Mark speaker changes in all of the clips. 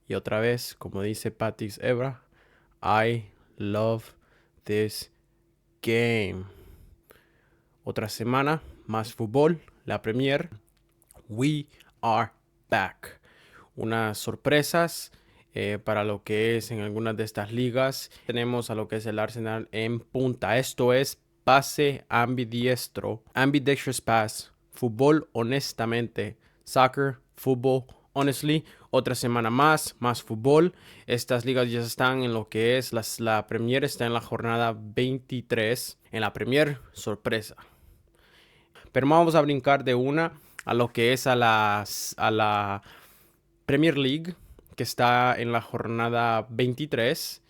Speaker 1: Y otra vez, como dice Patrick Evra, I love this game. Otra semana, más fútbol, la Premier. We are back. Unas sorpresas para lo que es en algunas de estas ligas. Tenemos a lo que es el Arsenal en punta. Esto es pase ambidiestro, ambidextrous pass, fútbol honestamente, soccer, fútbol honestly. Otra semana más fútbol. Estas ligas ya están en lo que es la Premier, está en la jornada 23. En la Premier, sorpresa. Pero vamos a brincar de una a lo que es a la Premier League, que está en la jornada 23.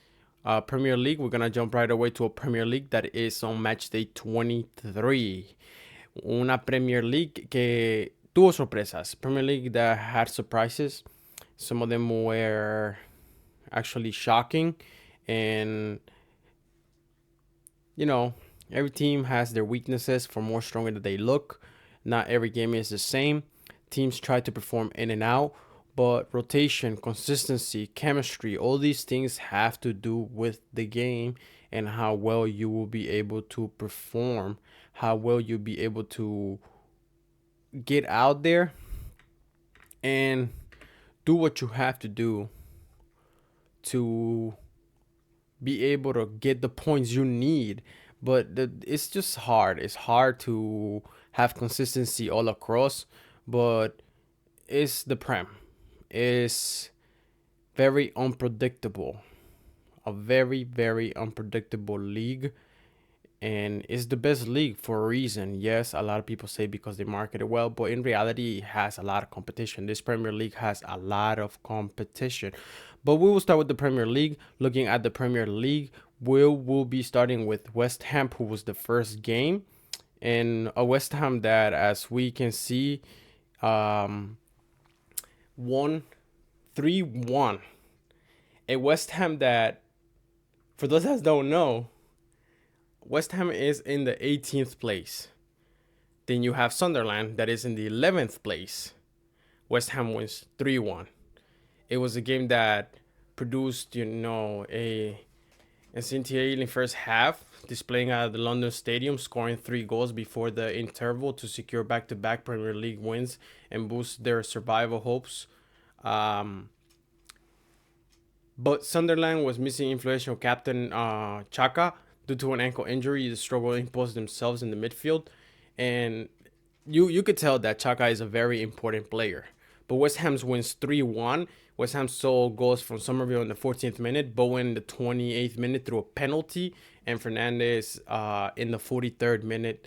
Speaker 1: Premier League, we're going to jump right away to a Premier League that is on Matchday 23. Una Premier League que tuvo sorpresas. Premier League that had surprises. Some of them were actually shocking. And, you know, every team has their weaknesses for more stronger than they look. Not every game is the same. Teams try to perform in and out, but rotation, consistency, chemistry, all these things have to do with the game and how well you will be able to perform, how well you'll be able to get out there and do what you have to do to be able to get the points you need. But it's just hard. It's hard to have consistency all across, but it's the Prem. It's very unpredictable. A very, very unpredictable league. And it's the best league for a reason. Yes, a lot of people say because they market it well, but in reality, it has a lot of competition. This Premier League has a lot of competition. But we will start with the Premier League. Looking at the Premier League, we'll be starting with West Ham, who was the first game. And a West Ham that, as we can see, won 3-1. A West Ham that, for those that don't know, West Ham is in the 18th place. Then you have Sunderland that is in the 11th place. West Ham wins 3-1. It was a game that produced, a scintillating first half, displaying at the London Stadium, scoring 3 goals before the interval to secure back-to-back Premier League wins and boost their survival hopes. But Sunderland was missing influential captain Chaka due to an ankle injury. The struggle imposed themselves in the midfield, and you could tell that Chaka is a very important player. But West Ham's wins 3-1. West Ham saw goals from Somerville in the 14th minute, Bowen in the 28th minute through a penalty, and Fernandez in the 43rd minute.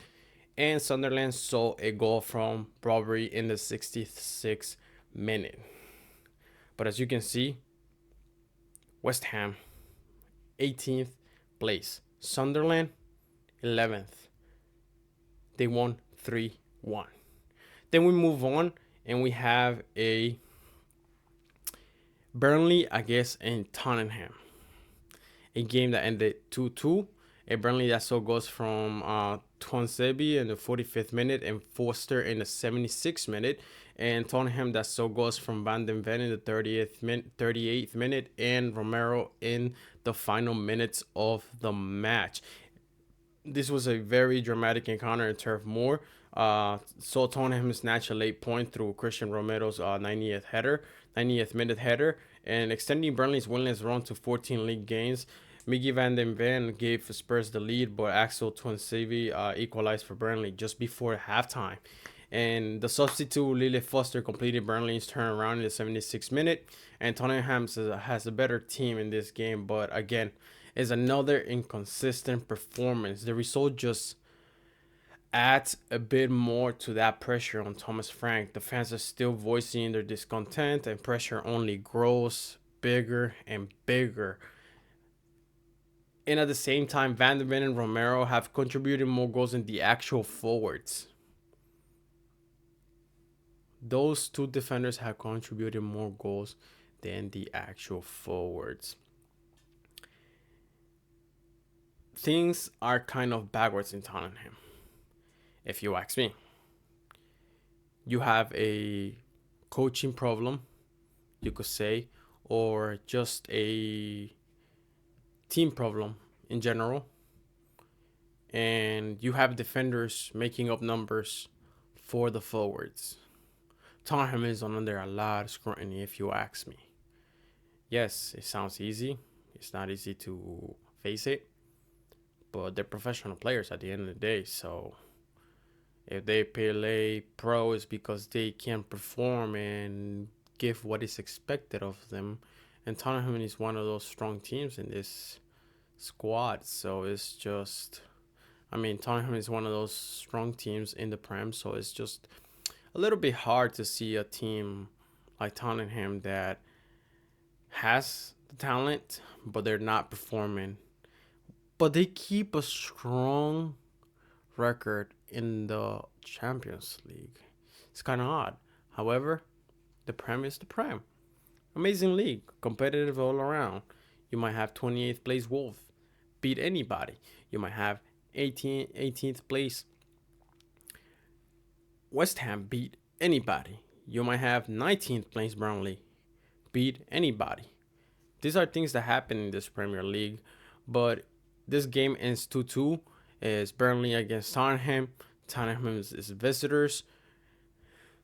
Speaker 1: And Sunderland saw a goal from Robbery in the 66th minute. But as you can see, West Ham, 18th place. Sunderland, 11th. They won 3-1. Then we move on and we have a Burnley against Tottenham. A game that ended 2-2. A Burnley that saw goals from Tuanzebe in the 45th minute and Foster in the 76th minute. And Tottenham that saw goals from Van den Ven in the 38th minute and Romero in the final minutes of the match. This was a very dramatic encounter in Turf Moor. Saw Tottenham snatch a late point through Christian Romero's 90th minute header, and extending Burnley's winless run to 14 league games. Miggy Van den Ven gave Spurs the lead, but Axel Tuanzebe equalized for Burnley just before halftime. And the substitute, Lille Foster, completed Burnley's turnaround in the 76th minute. And Tottenham has a better team in this game, but again, is another inconsistent performance. The result just adds a bit more to that pressure on Thomas Frank. The fans are still voicing their discontent, and pressure only grows bigger and bigger. And at the same time, Van der Ven and Romero have contributed more goals than the actual forwards. Those two defenders have contributed more goals than the actual forwards. Things are kind of backwards in Tottenham, if you ask me. You have a coaching problem, you could say, or just a team problem in general. And you have defenders making up numbers for the forwards. Tottenham is under a lot of scrutiny, if you ask me. Yes, it sounds easy. It's not easy to face it, but they're professional players at the end of the day. So if they play pro, it's because they can perform and give what is expected of them. And Tottenham is one of those strong teams in this squad. So it's just, I mean, Tottenham is one of those strong teams in the Prem. So it's just a little bit hard to see a team like Tottenham that has the talent, but they're not performing. But they keep a strong record in the Champions League. It's kind of odd. However, the Prem is the Prem. Amazing league, competitive all around. You might have 28th place Wolves beat anybody. You might have 18th place West Ham beat anybody. You might have 19th place Burnley beat anybody. These are things that happen in this Premier League, but this game ends 2-2. Is Burnley against Tottenham. Tottenham is visitors.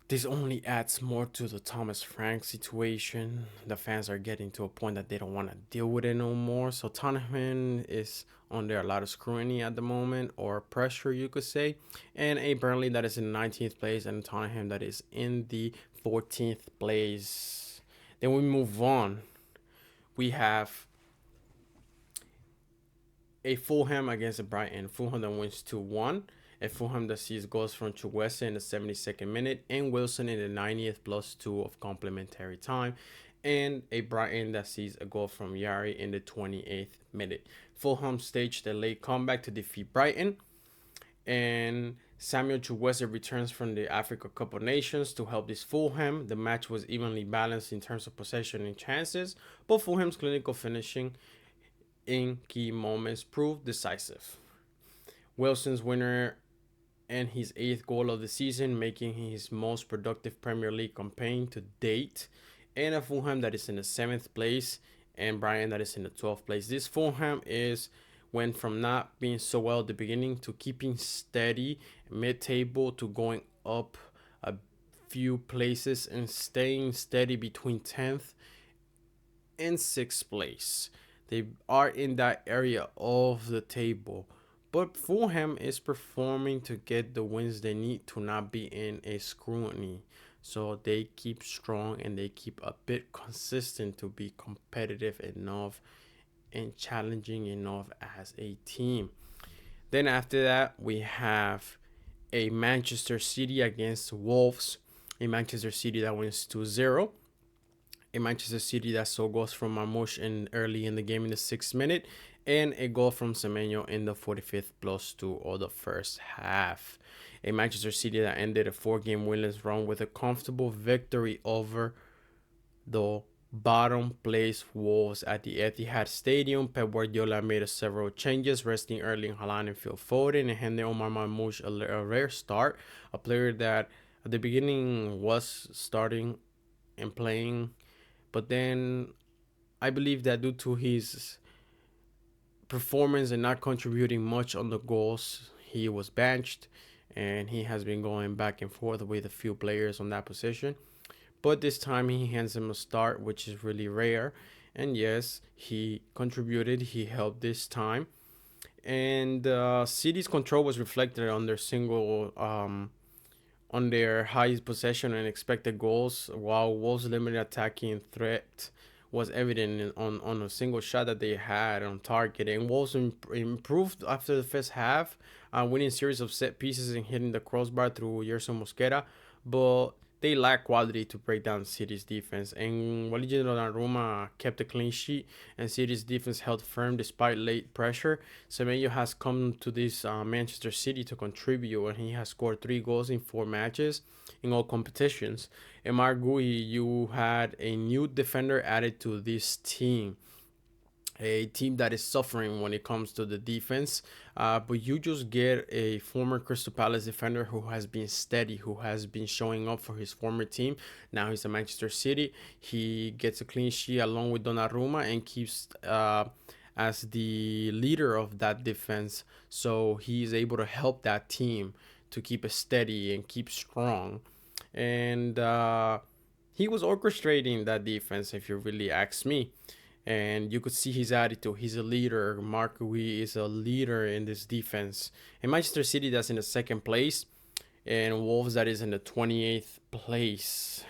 Speaker 1: This only adds more to the Thomas Frank situation. The fans are getting to a point that they don't want to deal with it no more. So Tottenham is under a lot of scrutiny at the moment, or pressure, you could say. And a Burnley that is in 19th place, and Tottenham that is in the 14th place. Then we move on. We have a Fulham against a Brighton. Fulham that wins 2-1. A Fulham that sees goals from Chukwueze in the 72nd minute and Wilson in the 90th +2 of complementary time. And a Brighton that sees a goal from Yari in the 28th minute. Fulham staged a late comeback to defeat Brighton. And Samuel Chukwueze returns from the Africa Cup of Nations to help this Fulham. The match was evenly balanced in terms of possession and chances, but Fulham's clinical finishing in key moments proved decisive. Wilson's winner and his 8th goal of the season, making his most productive Premier League campaign to date. And a Fulham that is in the 7th place, and Brighton that is in the 12th place. This Fulham went from not being so well at the beginning to keeping steady mid-table to going up a few places and staying steady between 10th and 6th place. They are in that area of the table. But Fulham is performing to get the wins they need to not be in a scrutiny. So they keep strong and they keep a bit consistent to be competitive enough and challenging enough as a team. Then after that, we have a Manchester City against Wolves. A Manchester City that wins 2-0. A Manchester City that saw goals from Marmoush early in the game in the 6th minute, and a goal from Semenyo in the 45th +2 of the first half. A Manchester City that ended a 4-game winless run with a comfortable victory over the bottom place Wolves at the Etihad Stadium. Pep Guardiola made several changes, resting Erling Haaland and Phil Foden, and handing Omar Marmoush a rare start, a player that at the beginning was starting and playing, but then I believe that due to his performance and not contributing much on the goals, he was benched, and he has been going back and forth with a few players on that position. But this time he hands him a start, which is really rare. And yes, he contributed. He helped this time. And City's control was reflected on their on their highest possession and expected goals, while Wolves' limited attacking threat was evident on a single shot that they had on target. And Wolves improved after the first half, winning series of set pieces and hitting the crossbar through Yerson Mosquera, but they lack quality to break down City's defense. And Walid Donnarumma kept a clean sheet, and City's defense held firm despite late pressure. Semenyo has come to this Manchester City to contribute, and he has scored 3 goals in 4 matches in all competitions. And Margui, you had a new defender added to this team. a team that is suffering when it comes to the defense. But you just get a former Crystal Palace defender who has been steady, who has been showing up for his former team. Now he's at Manchester City. He gets a clean sheet along with Donnarumma and keeps as the leader of that defense. So he's able to help that team to keep it steady and keep strong. And he was orchestrating that defense, if you really ask me. And you could see his attitude. He's a leader. Markoui is a leader in this defense. And Manchester City, that's in the second place. And Wolves, that is in the 28th place.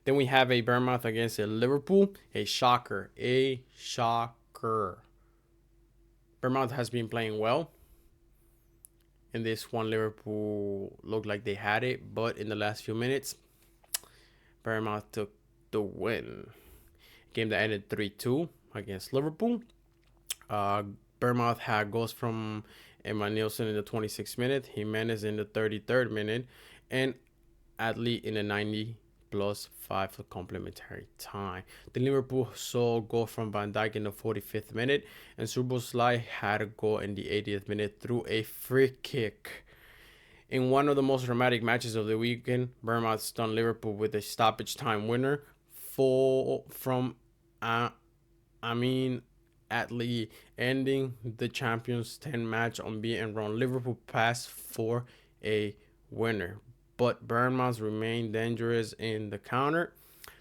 Speaker 1: Then we have a Bournemouth against a Liverpool. A shocker. A shocker. Bournemouth has been playing well. In this one, Liverpool looked like they had it. But in the last few minutes, Bournemouth took the win. Game that ended 3-2 against Liverpool. Bournemouth had goals from Emma Nielsen in the 26th minute, Jimenez in the 33rd minute, and Adley in the 90+5 for complementary time. The Liverpool saw a goal from Van Dijk in the 45th minute, and Szoboszlai had a goal in the 80th minute through a free kick. In one of the most dramatic matches of the weekend, Bournemouth stunned Liverpool with a stoppage time winner from Amin Adley, ending the Champions 10 match unbeaten run. Liverpool passed for a winner, but Bournemouth remained dangerous in the counter.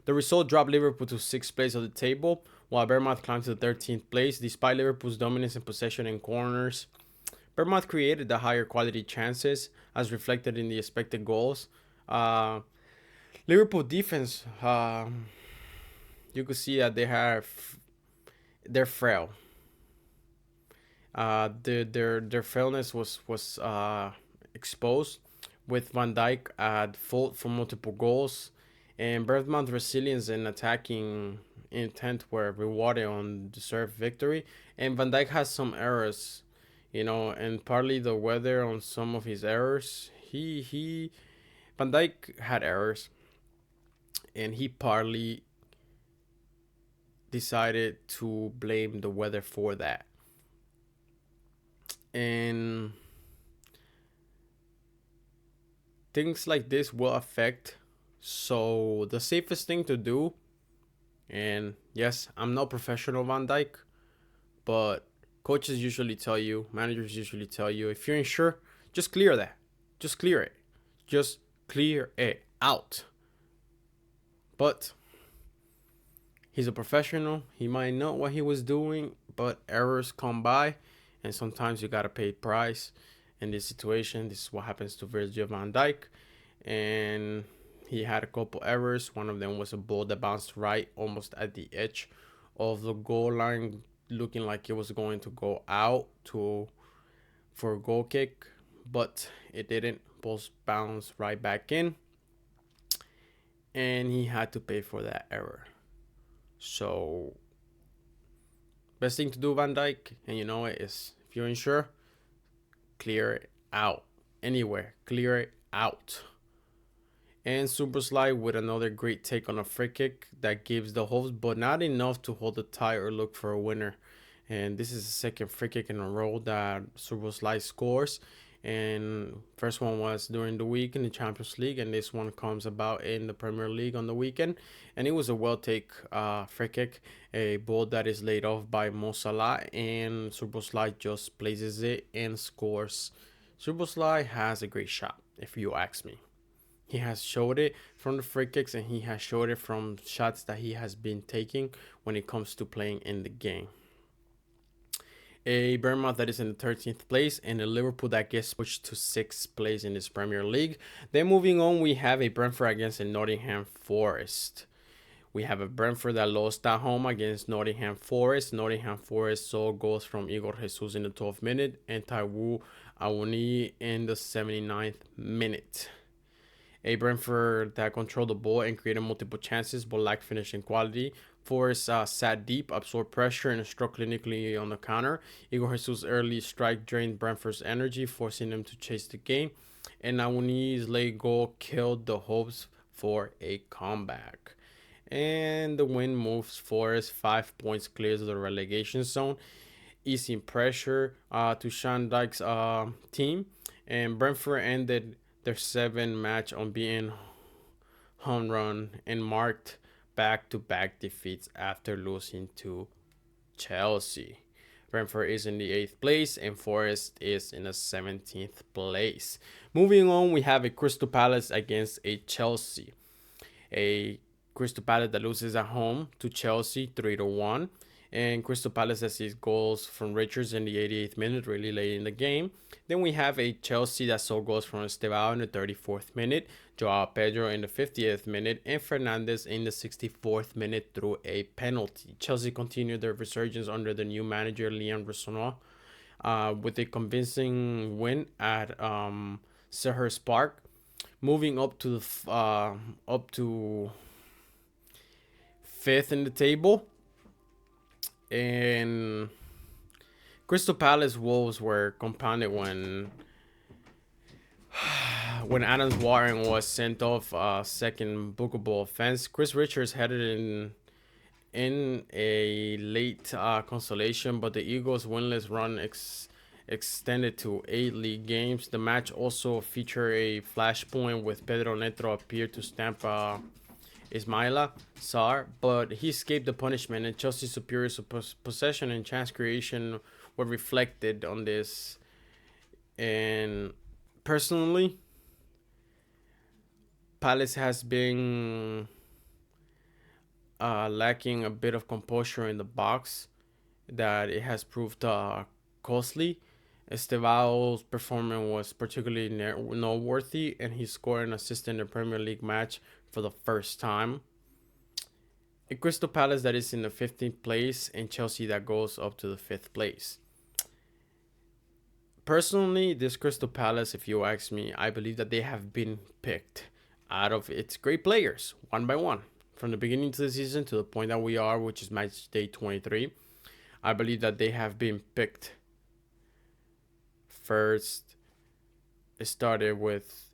Speaker 1: The result dropped Liverpool to 6th place of the table, while Bournemouth climbed to the 13th place. Despite Liverpool's dominance in possession and corners, Bournemouth created the higher quality chances, as reflected in the expected goals. Liverpool defense, you could see that they're frail. Their frailness was exposed, with Van Dijk at fault for multiple goals, and Bournemouth's resilience and attacking intent were rewarded on deserved victory. And Van Dijk has some errors, and partly the weather on some of his errors. Van Dijk had errors, and he partly decided to blame the weather for that. And things like this will affect. So the safest thing to do, and yes, I'm no professional Van Dijk, but coaches usually tell you, managers usually tell you, if you're unsure, just clear that. Just clear it. Just clear it out. But he's a professional. He might know what he was doing, but errors come by, and sometimes you gotta pay price. In this situation, this is what happens to Virgil van Dijk, and he had a couple errors. One of them was a ball that bounced right, almost at the edge of the goal line, looking like it was going to go out for a goal kick, but it didn't. Ball bounced right back in, and he had to pay for that error. So best thing to do, Van Dijk, and you know it, is if you're unsure, clear it out. Anywhere, clear it out. And Szoboszlai with another great take on a free kick that gives the hopes, but not enough to hold the tie or look for a winner. And this is the second free kick in a row that Szoboszlai scores. And first one was during the week in the Champions League, and this one comes about in the Premier League on the weekend. And it was a well-take free kick, a ball that is laid off by Mo Salah, and Szoboszlai just places it and scores. Szoboszlai has a great shot, if you ask me. He has showed it from the free kicks, and he has showed it from shots that he has been taking when it comes to playing in the game. A Bournemouth that is in the 13th place, and a Liverpool that gets pushed to 6th place in this Premier League. Then moving on, we have a Brentford against a Nottingham Forest. We have a Brentford that lost at home against Nottingham Forest. Nottingham Forest saw goals from Igor Jesus in the 12th minute and Taiwo Awoniyi in the 79th minute. A Brentford that controlled the ball and created multiple chances but lacked finishing quality. Forest sat deep, absorbed pressure, and struck clinically on the counter. Igor Jesus' early strike drained Brentford's energy, forcing them to chase the game. And Awoniyi's late goal killed the hopes for a comeback. And the win moves Forest 5 points clear to the relegation zone, easing pressure to Sean Dyke's team. And Brentford ended their 7 match unbeaten home run and marked back-to-back defeats after losing to Chelsea. Brentford is in the 8th place and Forest is in the 17th place. Moving on, we have a Crystal Palace against a Chelsea. A Crystal Palace that loses at home to Chelsea 3-1. And Crystal Palace has his goals from Richards in the 88th minute, really late in the game. Then we have a Chelsea that saw goals from Estevao in the 34th minute, Joao Pedro in the 50th minute, and Fernandez in the 64th minute through a penalty. Chelsea continued their resurgence under the new manager Liam Resonot with a convincing win at Selhurst Park, moving up to the up to fifth in the table. And Crystal Palace woes were compounded when Adams Warren was sent off second bookable offense. Chris Richards headed in a late consolation, but the Eagles' winless run extended to 8 league games. The match also featured a flashpoint with Pedro Neto appeared to stamp Ismaila Sarr, but he escaped the punishment, and Chelsea's superior possession and chance creation were reflected on this. And personally, Palace has been lacking a bit of composure in the box that it has proved costly. Estevao's performance was particularly noteworthy, and he scored an assist in the Premier League match for the first time. A Crystal Palace that is in the 15th place, and Chelsea that goes up to the 5th place. Personally, this Crystal Palace, if you ask me, I believe that they have been picked out of its great players, one by one. From the beginning to the season to the point that we are, which is Matchday 23, I believe that they have been picked. First, it started with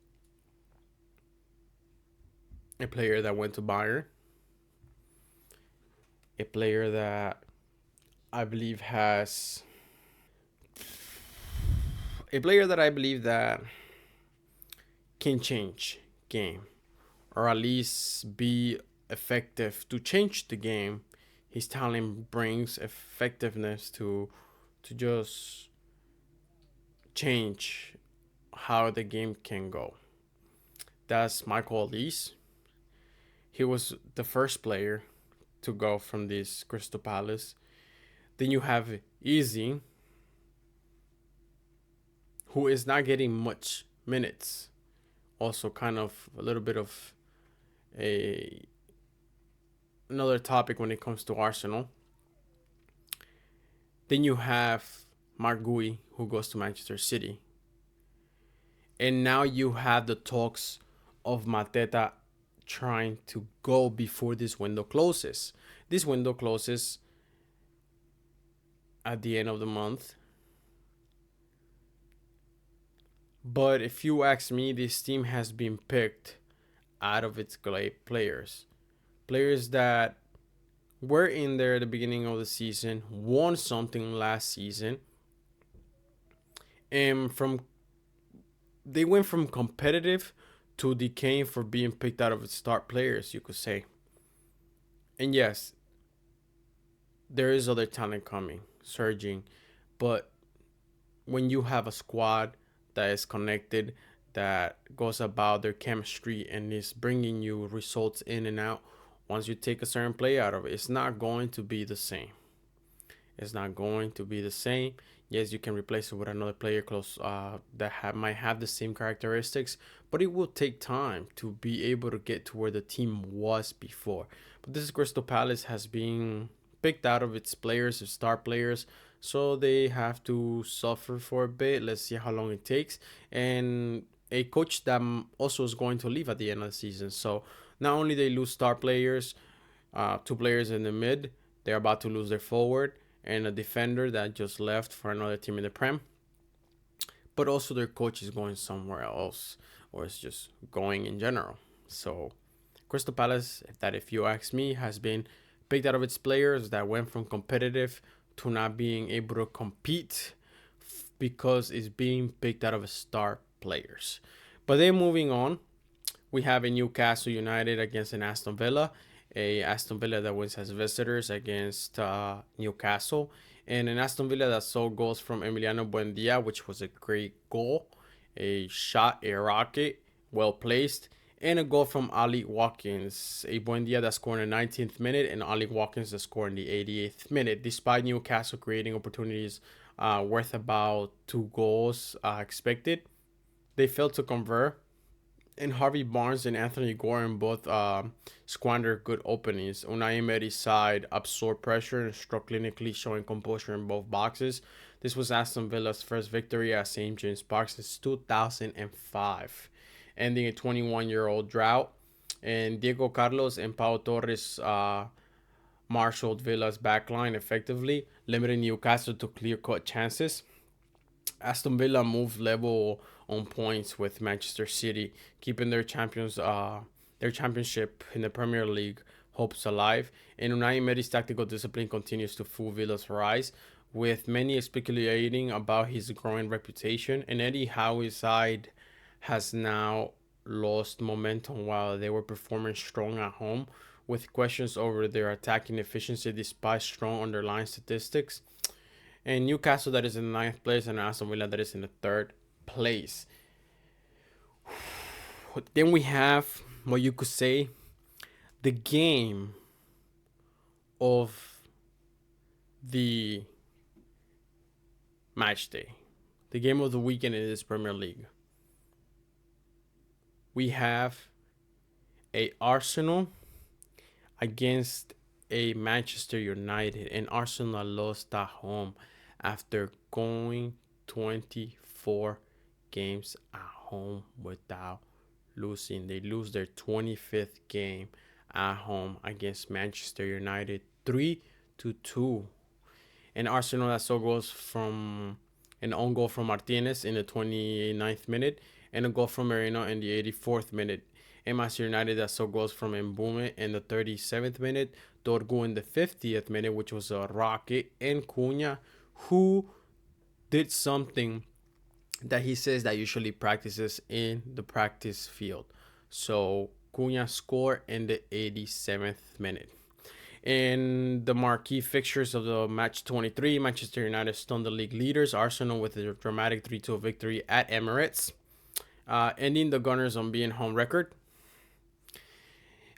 Speaker 1: a player that went to Bayern, a player that I believe has a player that I believe that can change game, or at least be effective to change the game. His talent brings effectiveness to just change how the game can go. That's Michael Lees. He was the first player to go from this Crystal Palace. Then you have Easy, who is not getting much minutes. Also, kind of a little bit of another topic when it comes to Arsenal. Then you have Mark Gui, who goes to Manchester City. And now you have the talks of Mateta trying to go before this window closes. This window closes at the end of the month. But if you ask me, this team has been picked out of its great players. Players that were in there at the beginning of the season, won something last season, and they went from competitive to decaying for being picked out of its start players, you could say. And yes, there is other talent coming, surging, but when you have a squad that is connected, that goes about their chemistry and is bringing you results in and out, once you take a certain play out of it, it's not going to be the same. It's not going to be the same. Yes, you can replace it with another player close that might have the same characteristics, but it will take time to be able to get to where the team was before. But this Crystal Palace has been picked out of its players, its star players, so they have to suffer for a bit. Let's see how long it takes. And a coach that also is going to leave at the end of the season. So not only they lose star players, 2 players in the mid, they're about to lose their forward and a defender that just left for another team in the Prem. But also their coach is going somewhere else, or it's just going in general. So Crystal Palace, if you ask me, has been picked out of its players that went from competitive to not being able to compete because it's being picked out of star players. But then moving on, we have a Newcastle United against an Aston Villa, a Aston Villa that wins as visitors against Newcastle, and an Aston Villa that saw goals from Emiliano Buendia, which was a great goal, a shot, a rocket, well placed, and a goal from Ali Watkins, a Buendia that scored in the 19th minute, and Ali Watkins that scored in the 88th minute. Despite Newcastle creating opportunities worth about 2 goals expected, they failed to convert. And Harvey Barnes and Anthony Gordon both squandered good openings. Unai Emery's side absorbed pressure and struck clinically, showing composure in both boxes. This was Aston Villa's first victory at St. James Park since 2005, ending a 21-year-old drought. And Diego Carlos and Pau Torres marshaled Villa's backline effectively, limiting Newcastle to clear-cut chances. Aston Villa moved level on points with Manchester City, keeping their championship in the Premier League hopes alive. And Unai Emery's tactical discipline continues to fuel Villa's rise, with many speculating about his growing reputation. And Eddie Howe's side has now lost momentum while they were performing strong at home, with questions over their attacking efficiency despite strong underlying statistics. And Newcastle that is in the 9th place, and Aston Villa that is in the 3rd place. Then we have what you could say the game of the match day, the game of the weekend in this Premier League. We have a Arsenal against a Manchester United, and Arsenal lost at home after going 24 games at home without losing. They lose their 25th game at home against Manchester United 3-2. And Arsenal that saw goals from an own goal from Martinez in the 29th minute and a goal from Merino in the 84th minute. And Manchester United that saw goals from Mbume in the 37th minute, Dorgu in the 50th minute, which was a rocket, and Cunha, who did something that he says that usually practices in the practice field. So Cunha scored in the 87th minute. In the marquee fixtures of the match 23, Manchester United stunned the league leaders, Arsenal, with a dramatic 3-2 victory at Emirates, ending the Gunners' unbeaten home record.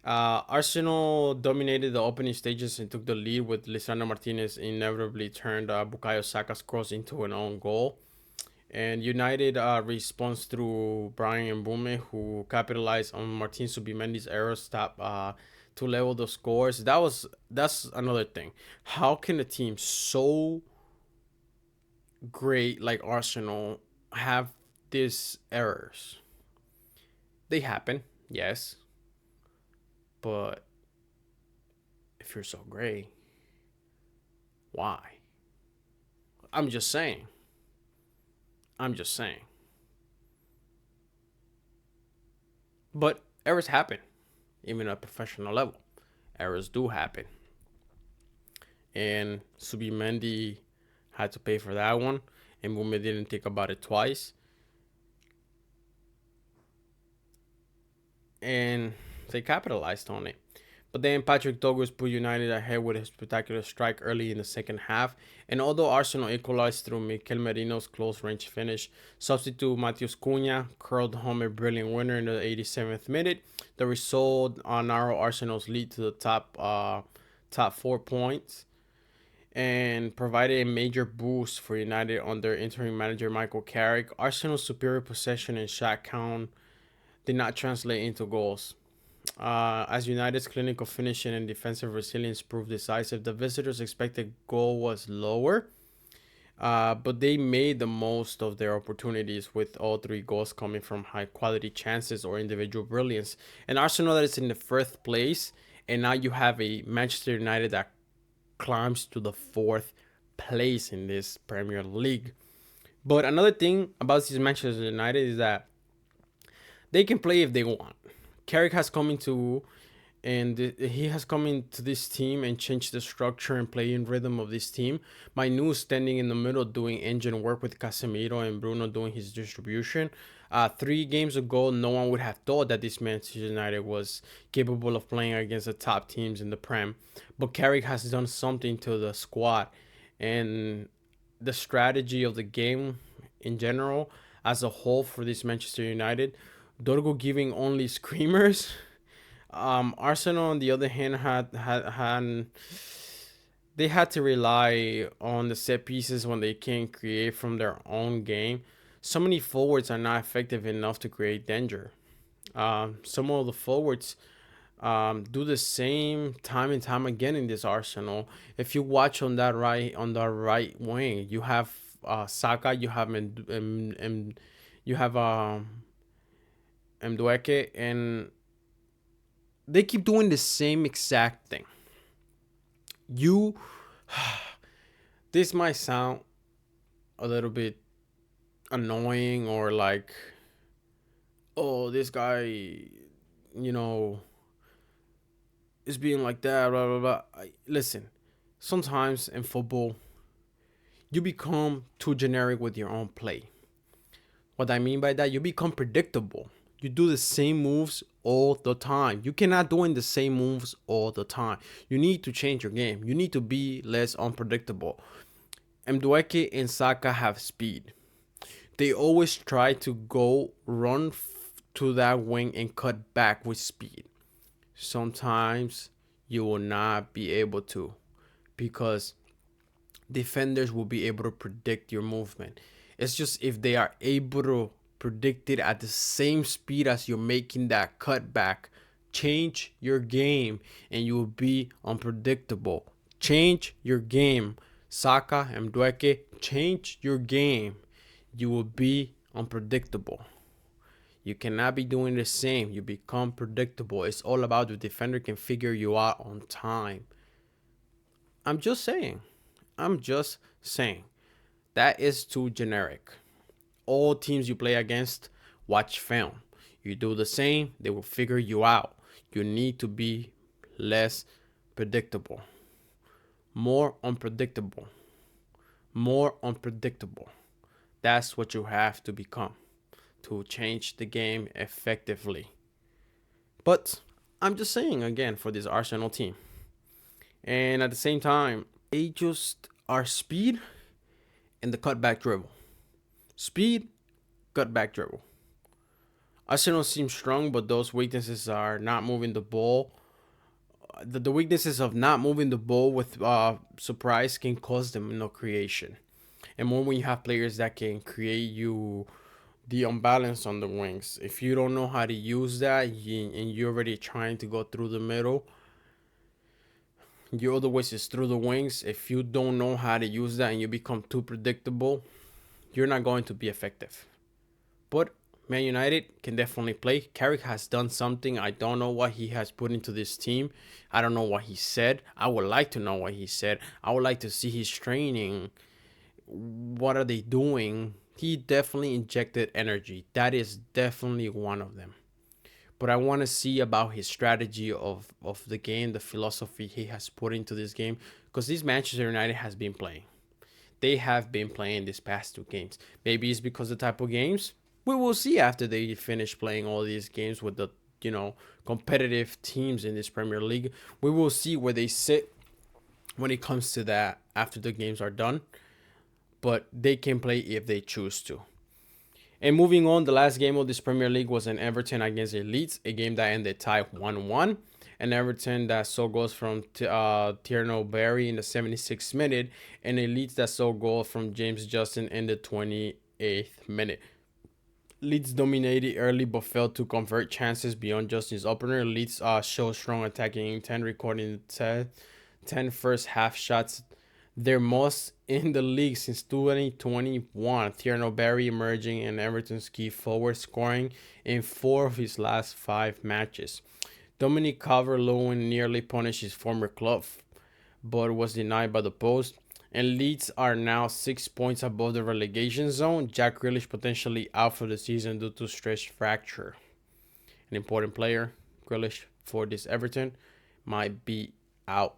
Speaker 1: Arsenal dominated the opening stages and took the lead, with Lisandro Martinez inevitably turned Bukayo Saka's cross into an own goal. And United responds through Brian Mbume, who capitalized on Martin Subimendi's error stop to level the scores. That's another thing. How can a team so great like Arsenal have these errors? They happen, yes. But if you're so great, why? I'm just saying. But errors happen, even at a professional level. Errors do happen. And Subimendi had to pay for that one. And Mbume didn't think about it twice. And they capitalized on it. But then Patrick Douglas put United ahead with a spectacular strike early in the second half. And although Arsenal equalized through Mikel Merino's close-range finish, substitute Matheus Cunha curled home a brilliant winner in the 87th minute. The result narrowed Arsenal's lead to the top 4 points and provided a major boost for United under interim manager Michael Carrick. Arsenal's superior possession and shot count did not translate into goals. As United's clinical finishing and defensive resilience proved decisive, the visitors' expected goal was lower, but they made the most of their opportunities, with all 3 goals coming from high-quality chances or individual brilliance. And Arsenal that is in the 1st place, and now you have a Manchester United that climbs to the 4th place in this Premier League. But another thing about this Manchester United is that they can play if they want. Carrick has come into and he has come into this team and changed the structure and playing rhythm of this team. Manu standing in the middle doing engine work with Casemiro and Bruno doing his distribution. 3 games ago, no one would have thought that this Manchester United was capable of playing against the top teams in the Prem. But Carrick has done something to the squad and the strategy of the game in general as a whole for this Manchester United. Dorgo giving only screamers. Arsenal, on the other hand, had they had to rely on the set pieces when they can't create from their own game. So many forwards are not effective enough to create danger. Some of the forwards do the same time and time again in this Arsenal. If you watch on the right wing, you have Saka, you have you have Mdueke, and they keep doing the same exact thing. You, this might sound a little bit annoying or like, oh, this guy, is being like that, blah, blah, blah. Listen, sometimes in football, you become too generic with your own play. What I mean by that, you become predictable. You do the same moves all the time. You cannot do the same moves all the time. You need to change your game. You need to be less unpredictable. Mdueke and Saka have speed. They always try to go run to that wing and cut back with speed. Sometimes you will not be able to because defenders will be able to predict your movement. It's just if they are able to predict it at the same speed as you're making that cutback, change your game and you will be unpredictable. Change your game. Saka and Mdueke, change your game. You will be unpredictable. You cannot be doing the same. You become predictable. It's all about the defender can figure you out on time. I'm just saying. That is too generic. All teams you play against, watch film. You do the same, they will figure you out. You need to be less predictable. More unpredictable. That's what you have to become to change the game effectively. But I'm just saying again for this Arsenal team. And at the same time, they just are speed and the cutback dribble. Speed, cutback dribble. Arsenal seems strong, but those weaknesses are not moving the ball. The weaknesses of not moving the ball with surprise can cause them no creation. And more when you have players that can create you the unbalance on the wings. If you don't know how to use that and you're already trying to go through the middle, your other ways is through the wings. If you don't know how to use that and you become too predictable, you're not going to be effective. But Man United can definitely play. Carrick has done something. I don't know what he has put into this team. I don't know what he said. I would like to know what he said. I would like to see his training. What are they doing? He definitely injected energy. That is definitely one of them. But I want to see about his strategy of the game, the philosophy he has put into this game. Because this Manchester United has been playing. They have been playing these past 2 games. Maybe it's because of the type of games. We will see after they finish playing all these games with the, competitive teams in this Premier League. We will see where they sit when it comes to that after the games are done. But they can play if they choose to. And moving on, the last game of this Premier League was an Everton against Leeds, a game that ended tied 1-1. And Everton that saw goals from Tierno Barry in the 76th minute, and a Leeds that saw goal from James Justin in the 28th minute. Leeds dominated early but failed to convert chances beyond Justin's opener. Leeds showed strong attacking intent, recording 10 first half shots, their most in the league since 2021. Tierno Barry emerging in Everton's key forward, scoring in 4 of his last 5 matches. Dominic Calvert-Lewin nearly punished his former club, but was denied by the post. And Leeds are now 6 points above the relegation zone. Jack Grealish potentially out for the season due to stress fracture. An important player, Grealish. for this Everton might be out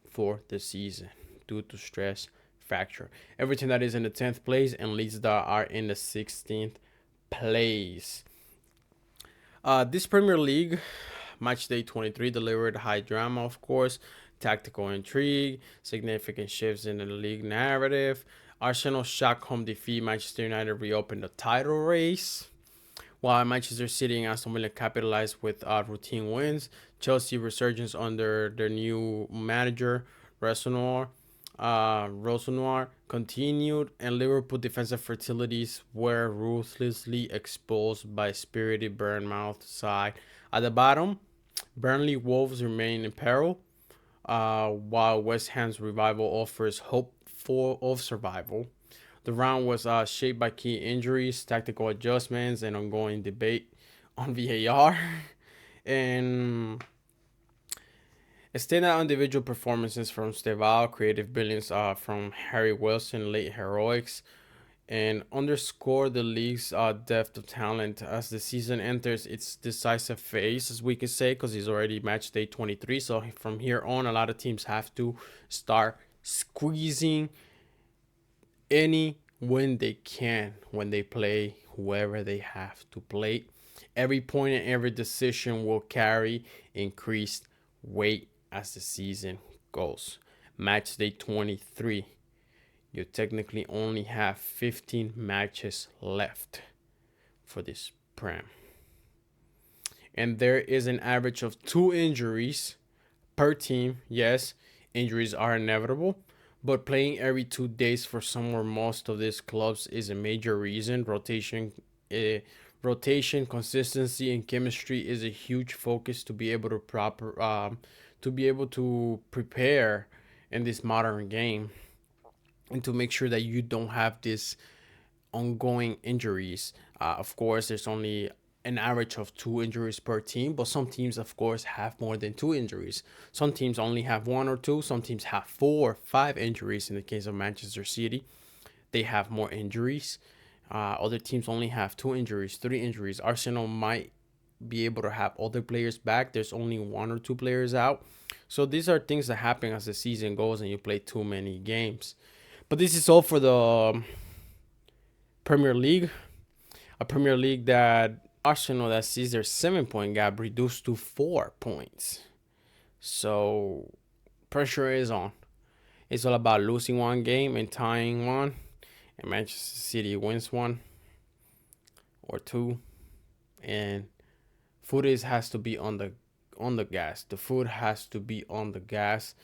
Speaker 1: for the season due to stress fracture. Everton that is in the 10th place and Leeds that are in the 16th place. This Premier League Matchday 23 delivered high drama, of course, tactical intrigue, significant shifts in the league narrative. Arsenal's shock home defeat, Manchester United reopened the title race, while Manchester City and Aston Villa capitalized with routine wins. Chelsea resurgence under their new manager, Rossonor continued, and Liverpool defensive fertilities were ruthlessly exposed by spirited Bournemouth side. At the bottom, Burnley Wolves remain in peril, while West Ham's revival offers hope of survival. The round was shaped by key injuries, tactical adjustments, and ongoing debate on VAR. And standout individual performances from Steval, creative brilliance from Harry Wilson, late heroics, and underscore the league's depth of talent as the season enters its decisive phase, as we can say, because it's already match day 23. So from here on, a lot of teams have to start squeezing any win they can when they play whoever they have to play. Every point and every decision will carry increased weight as the season goes. Match day 23. You technically only have 15 matches left for this Prem. And there is an average of 2 injuries per team. Yes, injuries are inevitable, but playing every 2 days for some or most of these clubs is a major reason. Rotation, consistency, and chemistry is a huge focus to be able to prepare in this modern game, and to make sure that you don't have this ongoing injuries. Of course, there's only an average of 2 injuries per team, but some teams, of course, have more than 2 injuries. Some teams only have 1 or 2. Some teams have 4, 5 injuries. In the case of Manchester City, they have more injuries. Other teams only have 2 injuries, 3 injuries. Arsenal might be able to have other players back. There's only 1 or 2 players out. So these are things that happen as the season goes and you play too many games. But this is all for the Premier League. A Premier League that Arsenal that sees their 7-point gap reduced to 4 points. So pressure is on. It's all about losing one game and tying one. And Manchester City wins 1 or 2. And foot has to be on the gas. The foot has to be on the gas.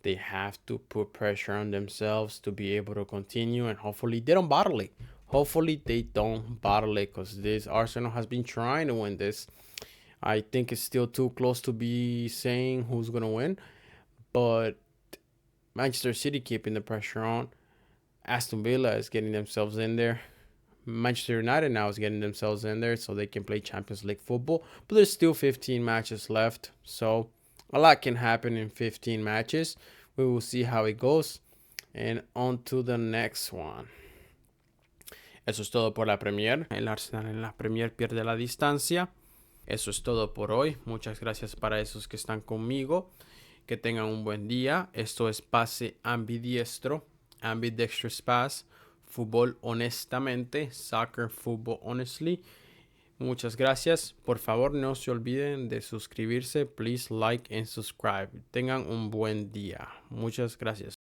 Speaker 1: They have to put pressure on themselves to be able to continue, and hopefully they don't bottle it. Because this Arsenal has been trying to win this. I think it's still too close to be saying who's going to win. But Manchester City keeping the pressure on. Aston Villa is getting themselves in there. Manchester United now is getting themselves in there so they can play Champions League football. But there's still 15 matches left. So a lot can happen in 15 matches. We will see how it goes. And on to the next one. Eso es todo por la Premier. El Arsenal en la Premier pierde la distancia. Eso es todo por hoy. Muchas gracias para esos que están conmigo. Que tengan un buen día. Esto es Pase Ambidiestro. Ambidextrous Pass. Fútbol honestamente. Soccer Football Honestly. Muchas gracias. Por favor, no se olviden de suscribirse. Please like and subscribe. Tengan un buen día. Muchas gracias.